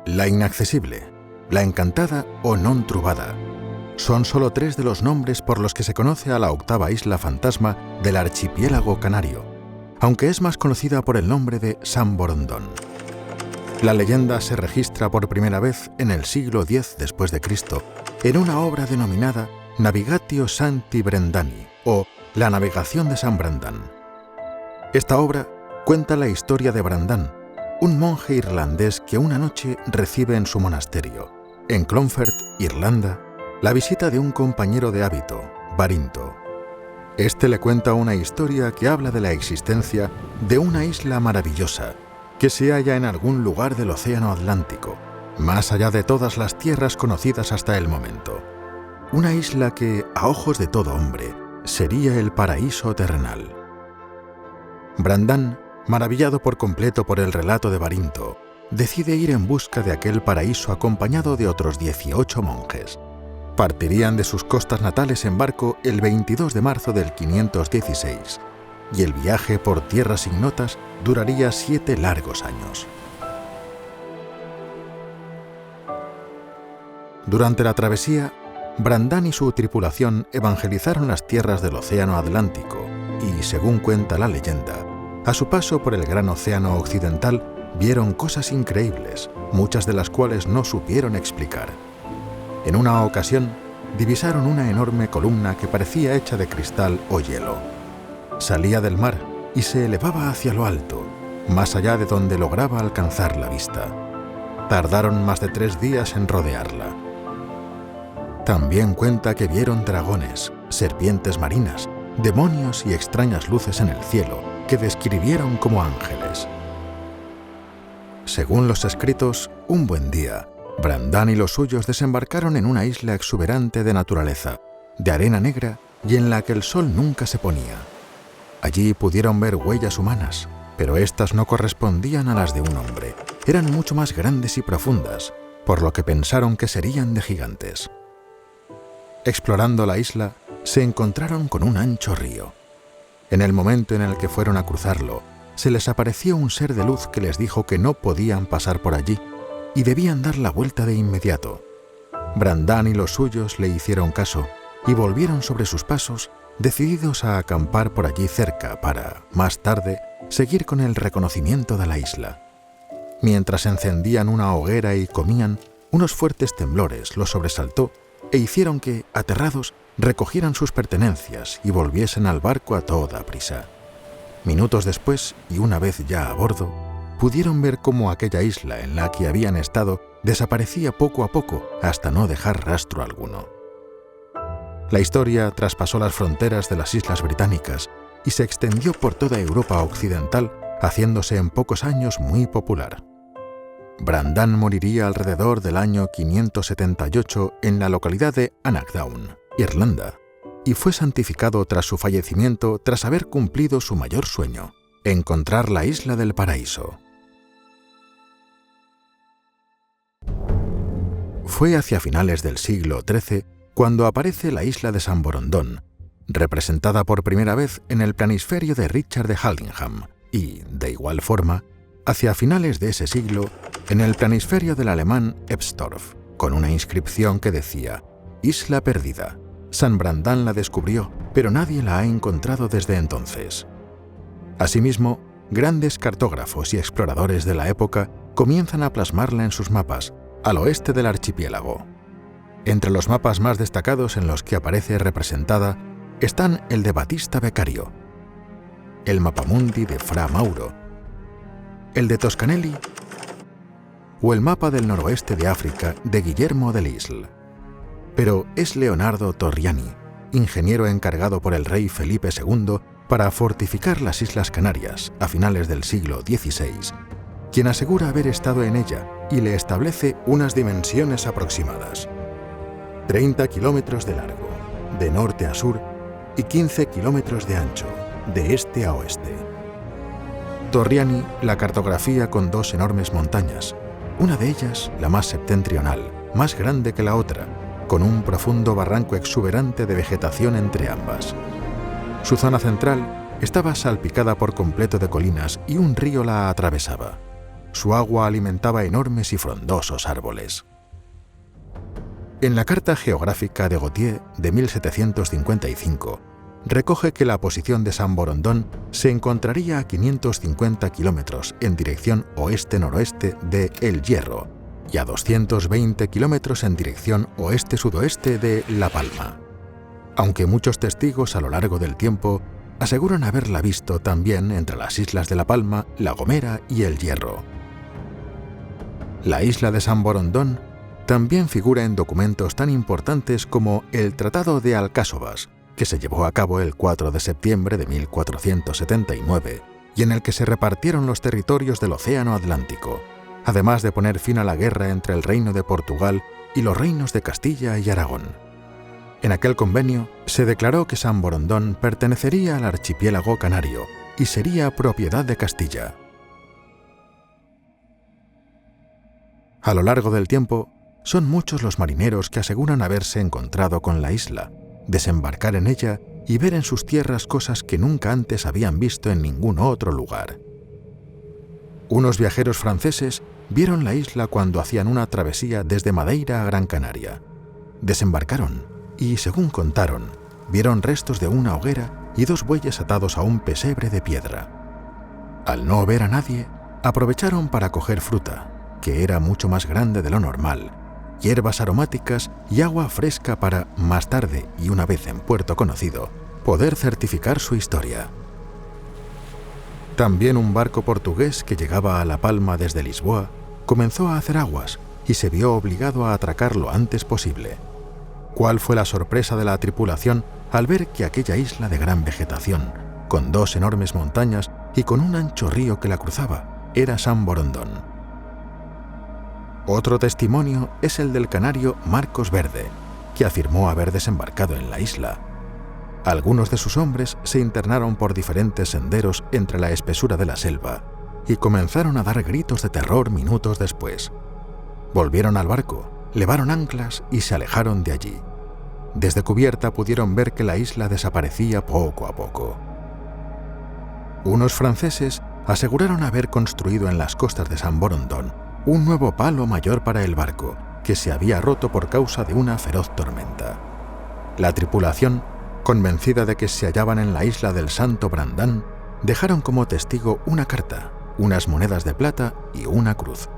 La Inaccesible, La Encantada o Non Trobada. Son solo 3 de los nombres por los que se conoce a la octava isla fantasma del archipiélago canario, aunque es más conocida por el nombre de San Borondón. La leyenda se registra por primera vez en el siglo X después de Cristo, en una obra denominada Navigatio Sancti Brendani o La Navegación de San Brandán. Esta obra cuenta la historia de Brandán, un monje irlandés que una noche recibe en su monasterio, en Clonfert, Irlanda, la visita de un compañero de hábito, Barinto. Este le cuenta una historia que habla de la existencia de una isla maravillosa que se halla en algún lugar del océano Atlántico, más allá de todas las tierras conocidas hasta el momento. Una isla que, a ojos de todo hombre, sería el paraíso terrenal. Brandán, maravillado por completo por el relato de Barinto, decide ir en busca de aquel paraíso acompañado de otros 18 monjes. Partirían de sus costas natales en barco el 22 de marzo del 516, y el viaje por tierras ignotas duraría 7 largos años. Durante la travesía, Brandán y su tripulación evangelizaron las tierras del océano Atlántico y, según cuenta la leyenda, a su paso por el gran océano occidental vieron cosas increíbles, muchas de las cuales no supieron explicar. En una ocasión, divisaron una enorme columna que parecía hecha de cristal o hielo. Salía del mar y se elevaba hacia lo alto, más allá de donde lograba alcanzar la vista. Tardaron más de 3 días en rodearla. También cuenta que vieron dragones, serpientes marinas, demonios y extrañas luces en el cielo que describieron como ángeles. Según los escritos, un buen día, Brandán y los suyos desembarcaron en una isla exuberante de naturaleza, de arena negra y en la que el sol nunca se ponía. Allí pudieron ver huellas humanas, pero éstas no correspondían a las de un hombre. Eran mucho más grandes y profundas, por lo que pensaron que serían de gigantes. Explorando la isla, se encontraron con un ancho río. En el momento en el que fueron a cruzarlo, se les apareció un ser de luz que les dijo que no podían pasar por allí y debían dar la vuelta de inmediato. Brandán y los suyos le hicieron caso y volvieron sobre sus pasos, decididos a acampar por allí cerca para, más tarde, seguir con el reconocimiento de la isla. Mientras encendían una hoguera y comían, unos fuertes temblores los sobresaltó e hicieron que, aterrados, recogieran sus pertenencias y volviesen al barco a toda prisa. Minutos después, y una vez ya a bordo, pudieron ver cómo aquella isla en la que habían estado desaparecía poco a poco hasta no dejar rastro alguno. La historia traspasó las fronteras de las islas británicas y se extendió por toda Europa occidental, haciéndose en pocos años muy popular. Brandán moriría alrededor del año 578 en la localidad de Annaghdown, Irlanda, y fue santificado tras su fallecimiento tras haber cumplido su mayor sueño, encontrar la isla del paraíso. Fue hacia finales del siglo XIII cuando aparece la isla de San Borondón, representada por primera vez en el planisferio de Richard de Aldingham, y, de igual forma, hacia finales de ese siglo, en el planisferio del alemán Ebstorf, con una inscripción que decía: Isla perdida. San Brandán la descubrió, pero nadie la ha encontrado desde entonces. Asimismo, grandes cartógrafos y exploradores de la época comienzan a plasmarla en sus mapas, al oeste del archipiélago. Entre los mapas más destacados en los que aparece representada están el de Battista Beccario, el Mapamundi de Fra Mauro, el de Toscanelli o el mapa del noroeste de África de Guillermo de Lisle. Pero es Leonardo Torriani, ingeniero encargado por el rey Felipe II para fortificar las Islas Canarias a finales del siglo XVI, quien asegura haber estado en ella y le establece unas dimensiones aproximadas: 30 kilómetros de largo, de norte a sur, y 15 kilómetros de ancho, de este a oeste. Torriani la cartografía con 2 enormes montañas, una de ellas, la más septentrional, más grande que la otra, con un profundo barranco exuberante de vegetación entre ambas. Su zona central estaba salpicada por completo de colinas y un río la atravesaba. Su agua alimentaba enormes y frondosos árboles. En la Carta Geográfica de Gautier de 1755, recoge que la posición de Saint-Borondon se encontraría a 550 kilómetros en dirección oeste-noroeste de El Hierro y a 220 kilómetros en dirección oeste-sudoeste de La Palma, aunque muchos testigos a lo largo del tiempo aseguran haberla visto también entre las islas de La Palma, La Gomera y El Hierro. La isla de Saint-Borondon también figura en documentos tan importantes como el Tratado de Alcáçovas, que se llevó a cabo el 4 de septiembre de 1479 y en el que se repartieron los territorios del Océano Atlántico, además de poner fin a la guerra entre el Reino de Portugal y los reinos de Castilla y Aragón. En aquel convenio se declaró que Saint-Borondon pertenecería al archipiélago canario y sería propiedad de Castilla. A lo largo del tiempo, son muchos los marineros que aseguran haberse encontrado con la isla, desembarcar en ella y ver en sus tierras cosas que nunca antes habían visto en ningún otro lugar. Unos viajeros franceses vieron la isla cuando hacían una travesía desde Madeira a Gran Canaria. Desembarcaron y, según contaron, vieron restos de una hoguera y 2 bueyes atados a un pesebre de piedra. Al no ver a nadie, aprovecharon para coger fruta, que era mucho más grande de lo normal, hierbas aromáticas y agua fresca para, más tarde y una vez en puerto conocido, poder certificar su historia. También un barco portugués que llegaba a La Palma desde Lisboa comenzó a hacer aguas y se vio obligado a atracar lo antes posible. ¿Cuál fue la sorpresa de la tripulación al ver que aquella isla de gran vegetación, con 2 enormes montañas y con un ancho río que la cruzaba, era Saint-Borondon? Otro testimonio es el del canario Marcos Verde, que afirmó haber desembarcado en la isla. Algunos de sus hombres se internaron por diferentes senderos entre la espesura de la selva y comenzaron a dar gritos de terror minutos después. Volvieron al barco, levaron anclas y se alejaron de allí. Desde cubierta pudieron ver que la isla desaparecía poco a poco. Unos franceses aseguraron haber construido en las costas de Saint-Borondon un nuevo palo mayor para el barco, que se había roto por causa de una feroz tormenta. La tripulación, convencida de que se hallaban en la isla del Santo Brandán, dejaron como testigo una carta, unas monedas de plata y una cruz.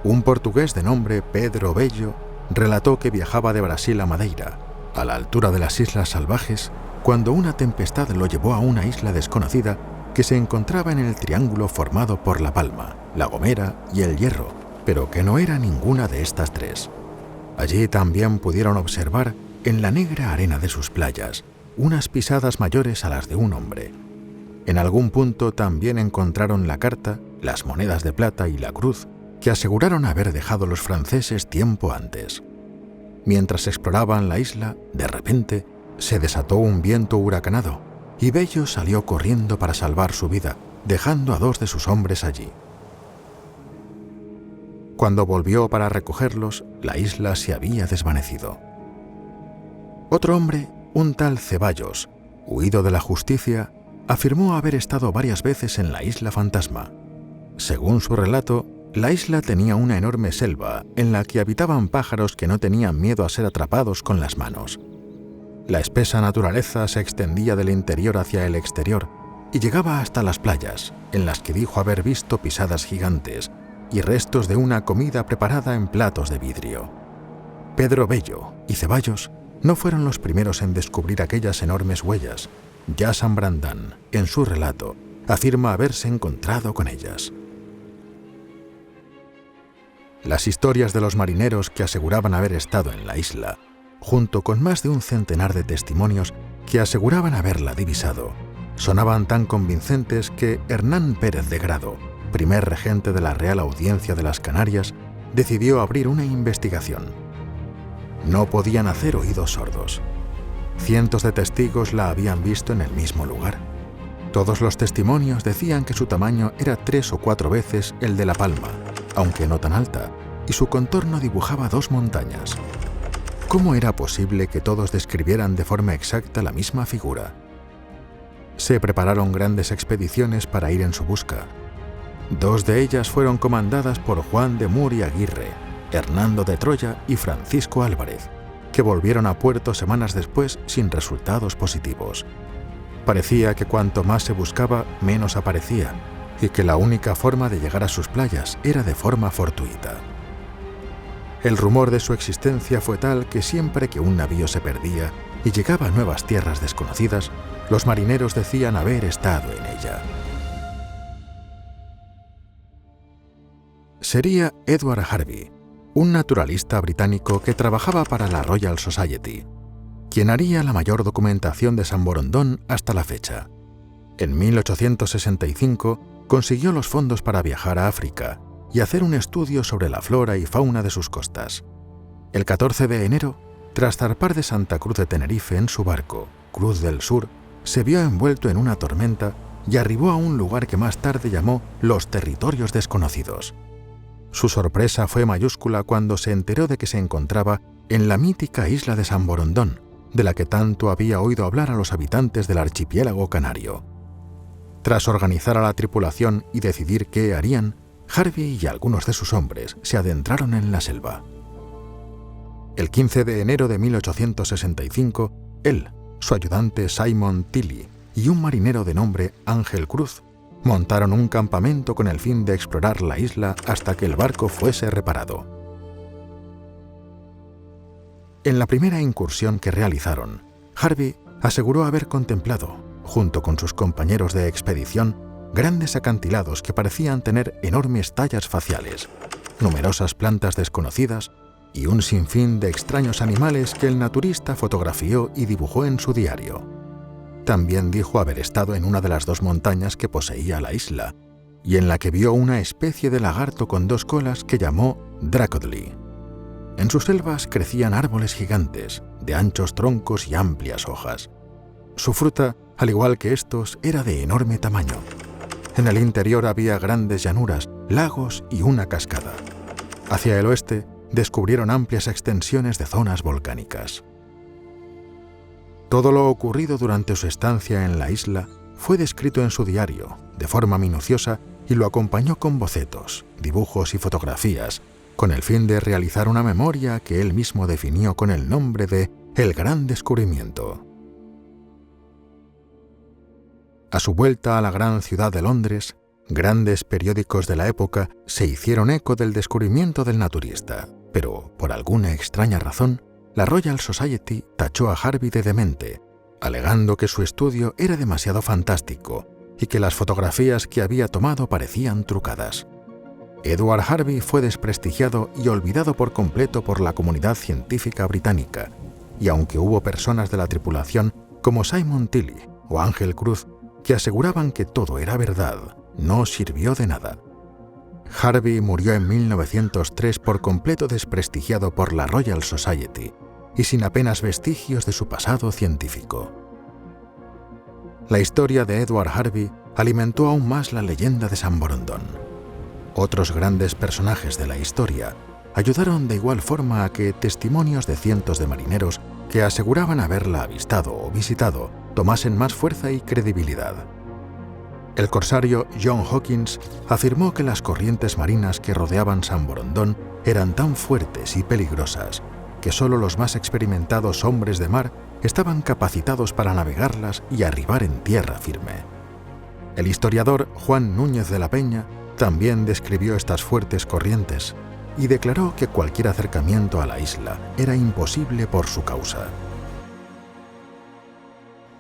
Un portugués de nombre Pedro Bello relató que viajaba de Brasil a Madeira, a la altura de las Islas Salvajes, cuando una tempestad lo llevó a una isla desconocida que se encontraba en el triángulo formado por La Palma, La Gomera y El Hierro, pero que no era ninguna de estas 3. Allí también pudieron observar, en la negra arena de sus playas, unas pisadas mayores a las de un hombre. En algún punto también encontraron la carta, las monedas de plata y la cruz, que aseguraron haber dejado los franceses tiempo antes. Mientras exploraban la isla, de repente, se desató un viento huracanado, y Bello salió corriendo para salvar su vida, dejando a 2 de sus hombres allí. Cuando volvió para recogerlos, la isla se había desvanecido. Otro hombre, un tal Ceballos, huido de la justicia, afirmó haber estado varias veces en la isla fantasma. Según su relato, la isla tenía una enorme selva en la que habitaban pájaros que no tenían miedo a ser atrapados con las manos. La espesa naturaleza se extendía del interior hacia el exterior y llegaba hasta las playas, en las que dijo haber visto pisadas gigantes y restos de una comida preparada en platos de vidrio. Pedro Bello y Ceballos no fueron los primeros en descubrir aquellas enormes huellas. Ya Saint Brandán, en su relato, afirma haberse encontrado con ellas. Las historias de los marineros que aseguraban haber estado en la isla, junto con más de un centenar de testimonios que aseguraban haberla divisado, sonaban tan convincentes que Hernán Pérez de Grado, primer regente de la Real Audiencia de las Canarias, decidió abrir una investigación. No podían hacer oídos sordos. Cientos de testigos la habían visto en el mismo lugar. Todos los testimonios decían que su tamaño era 3 o 4 veces el de La Palma, aunque no tan alta, y su contorno dibujaba 2 montañas. ¿Cómo era posible que todos describieran de forma exacta la misma figura? Se prepararon grandes expediciones para ir en su busca. 2 de ellas fueron comandadas por Juan de Mur y Aguirre, Hernando de Troya y Francisco Álvarez, que volvieron a puerto semanas después sin resultados positivos. Parecía que cuanto más se buscaba, menos aparecía, y que la única forma de llegar a sus playas era de forma fortuita. El rumor de su existencia fue tal que siempre que un navío se perdía y llegaba a nuevas tierras desconocidas, los marineros decían haber estado en ella. Sería Edward Harvey, un naturalista británico que trabajaba para la Royal Society, quien haría la mayor documentación de San Borondón hasta la fecha. En 1865 consiguió los fondos para viajar a África y hacer un estudio sobre la flora y fauna de sus costas. El 14 de enero, tras zarpar de Santa Cruz de Tenerife en su barco, Cruz del Sur, se vio envuelto en una tormenta y arribó a un lugar que más tarde llamó los Territorios Desconocidos. Su sorpresa fue mayúscula cuando se enteró de que se encontraba en la mítica isla de San Borondón, de la que tanto había oído hablar a los habitantes del archipiélago canario. Tras organizar a la tripulación y decidir qué harían, Harvey y algunos de sus hombres se adentraron en la selva. El 15 de enero de 1865, él, su ayudante Simon Tilly y un marinero de nombre Ángel Cruz montaron un campamento con el fin de explorar la isla hasta que el barco fuese reparado. En la primera incursión que realizaron, Harvey aseguró haber contemplado, junto con sus compañeros de expedición, grandes acantilados que parecían tener enormes tallas faciales, numerosas plantas desconocidas y un sinfín de extraños animales que el naturista fotografió y dibujó en su diario. También dijo haber estado en una de las 2 montañas que poseía la isla, y en la que vio una especie de lagarto con 2 colas que llamó Dracodly. En sus selvas crecían árboles gigantes, de anchos troncos y amplias hojas. Su fruta, al igual que estos, era de enorme tamaño. En el interior había grandes llanuras, lagos y una cascada. Hacia el oeste descubrieron amplias extensiones de zonas volcánicas. Todo lo ocurrido durante su estancia en la isla fue descrito en su diario, de forma minuciosa, y lo acompañó con bocetos, dibujos y fotografías, con el fin de realizar una memoria que él mismo definió con el nombre de El Gran Descubrimiento. A su vuelta a la gran ciudad de Londres, grandes periódicos de la época se hicieron eco del descubrimiento del naturista, pero, por alguna extraña razón, la Royal Society tachó a Harvey de demente, alegando que su estudio era demasiado fantástico y que las fotografías que había tomado parecían trucadas. Edward Harvey fue desprestigiado y olvidado por completo por la comunidad científica británica, y aunque hubo personas de la tripulación como Simon Tilly o Ángel Cruz que aseguraban que todo era verdad, no sirvió de nada. Harvey murió en 1903 por completo desprestigiado por la Royal Society y sin apenas vestigios de su pasado científico. La historia de Edward Harvey alimentó aún más la leyenda de San Borondón. Otros grandes personajes de la historia ayudaron de igual forma a que testimonios de cientos de marineros que aseguraban haberla avistado o visitado tomasen más fuerza y credibilidad. El corsario John Hawkins afirmó que las corrientes marinas que rodeaban San Borondón eran tan fuertes y peligrosas que solo los más experimentados hombres de mar estaban capacitados para navegarlas y arribar en tierra firme. El historiador Juan Núñez de la Peña también describió estas fuertes corrientes y declaró que cualquier acercamiento a la isla era imposible por su causa.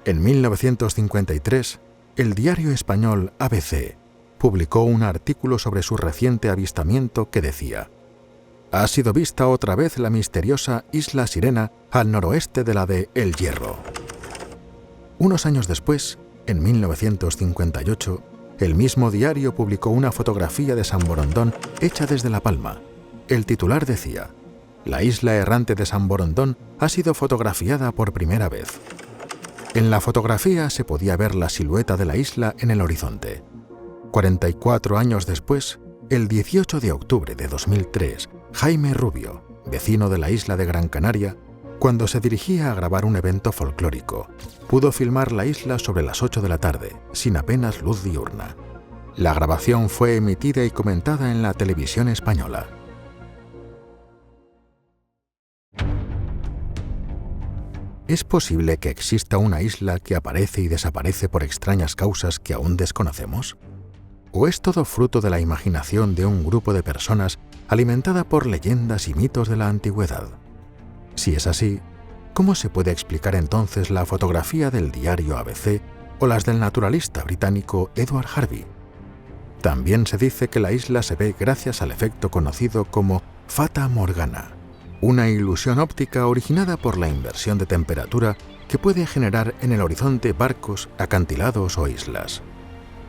En 1953, el diario español ABC publicó un artículo sobre su reciente avistamiento que decía: «Ha sido vista otra vez la misteriosa Isla Sirena al noroeste de la de El Hierro». Unos años después, en 1958, el mismo diario publicó una fotografía de San Borondón hecha desde La Palma. El titular decía: «La isla errante de San Borondón ha sido fotografiada por primera vez». En la fotografía se podía ver la silueta de la isla en el horizonte. 44 años después, el 18 de octubre de 2003, Jaime Rubio, vecino de la isla de Gran Canaria, cuando se dirigía a grabar un evento folclórico, pudo filmar la isla sobre las 8 de la tarde, sin apenas luz diurna. La grabación fue emitida y comentada en la televisión española. ¿Es posible que exista una isla que aparece y desaparece por extrañas causas que aún desconocemos? ¿O es todo fruto de la imaginación de un grupo de personas alimentada por leyendas y mitos de la antigüedad? Si es así, ¿cómo se puede explicar entonces la fotografía del diario ABC o las del naturalista británico Edward Harvey? También se dice que la isla se ve gracias al efecto conocido como Fata Morgana, una ilusión óptica originada por la inversión de temperatura que puede generar en el horizonte barcos, acantilados o islas.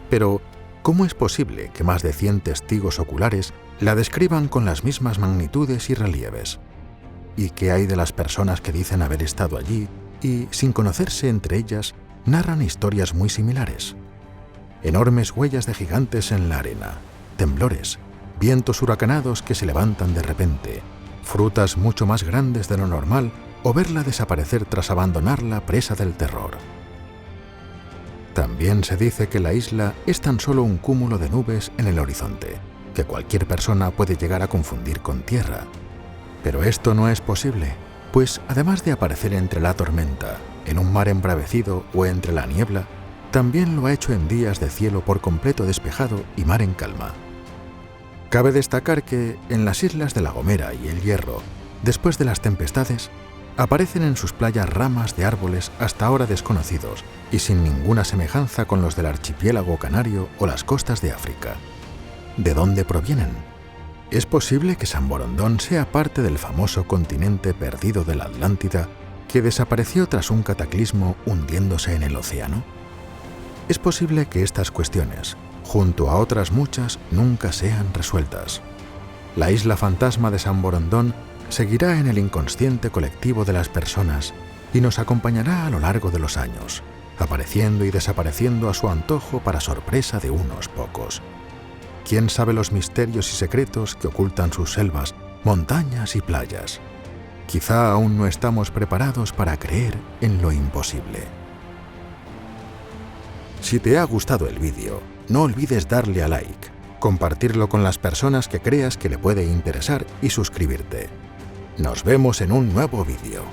Pero, ¿cómo es posible que más de 100 testigos oculares la describan con las mismas magnitudes y relieves? ¿Y qué hay de las personas que dicen haber estado allí y, sin conocerse entre ellas, narran historias muy similares? Enormes huellas de gigantes en la arena, temblores, vientos huracanados que se levantan de repente, frutas mucho más grandes de lo normal o verla desaparecer tras abandonarla presa del terror. También se dice que la isla es tan solo un cúmulo de nubes en el horizonte, que cualquier persona puede llegar a confundir con tierra. Pero esto no es posible, pues además de aparecer entre la tormenta, en un mar embravecido o entre la niebla, también lo ha hecho en días de cielo por completo despejado y mar en calma. Cabe destacar que, en las islas de La Gomera y El Hierro, después de las tempestades, aparecen en sus playas ramas de árboles hasta ahora desconocidos y sin ninguna semejanza con los del archipiélago canario o las costas de África. ¿De dónde provienen? ¿Es posible que San Borondón sea parte del famoso continente perdido de la Atlántida que desapareció tras un cataclismo hundiéndose en el océano? Es posible que estas cuestiones, junto a otras muchas, nunca sean resueltas. La isla fantasma de San Borondón seguirá en el inconsciente colectivo de las personas y nos acompañará a lo largo de los años, apareciendo y desapareciendo a su antojo para sorpresa de unos pocos. ¿Quién sabe los misterios y secretos que ocultan sus selvas, montañas y playas? Quizá aún no estamos preparados para creer en lo imposible. Si te ha gustado el vídeo, no olvides darle a like, compartirlo con las personas que creas que le puede interesar y suscribirte. Nos vemos en un nuevo vídeo.